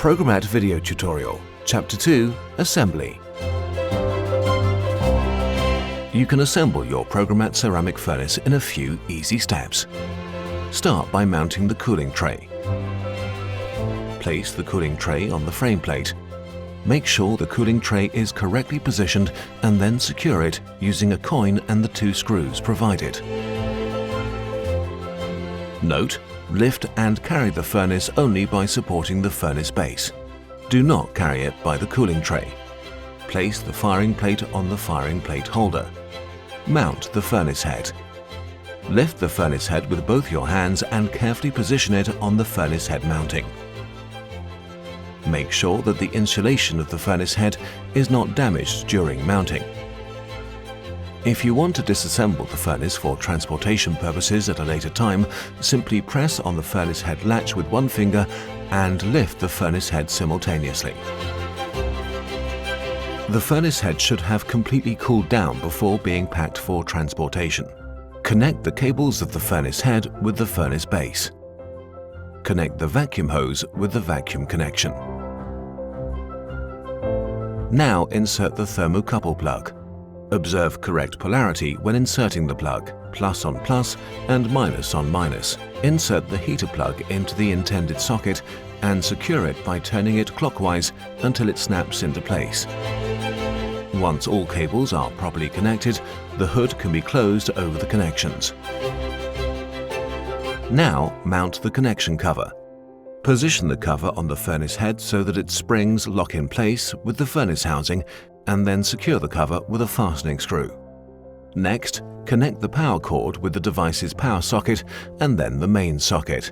Programat video tutorial, Chapter 2, Assembly. You can assemble your Programat ceramic furnace in a few easy steps. Start by mounting the cooling tray. Place the cooling tray on the frame plate. Make sure the cooling tray is correctly positioned and then secure it using a coin and the 2 screws provided. Note: lift and carry the furnace only by supporting the furnace base. Do not carry it by the cooling tray. Place the firing plate on the firing plate holder. Mount the furnace head. Lift the furnace head with both your hands and carefully position it on the furnace head mounting. Make sure that the insulation of the furnace head is not damaged during mounting. If you want to disassemble the furnace for transportation purposes at a later time, simply press on the furnace head latch with one finger and lift the furnace head simultaneously. The furnace head should have completely cooled down before being packed for transportation. Connect the cables of the furnace head with the furnace base. Connect the vacuum hose with the vacuum connection. Now insert the thermocouple plug. Observe correct polarity when inserting the plug, plus on plus and minus on minus. Insert the heater plug into the intended socket and secure it by turning it clockwise until it snaps into place. Once all cables are properly connected, the hood can be closed over the connections. Now mount the connection cover. Position the cover on the furnace head so that its springs lock in place with the furnace housing, and then secure the cover with a fastening screw. Next, connect the power cord with the device's power socket and then the main socket.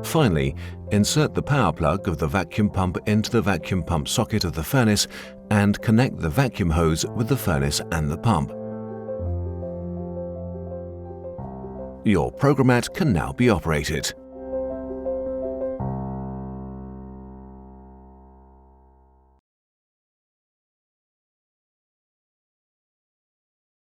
Finally, insert the power plug of the vacuum pump into the vacuum pump socket of the furnace and connect the vacuum hose with the furnace and the pump. Your Programat can now be operated.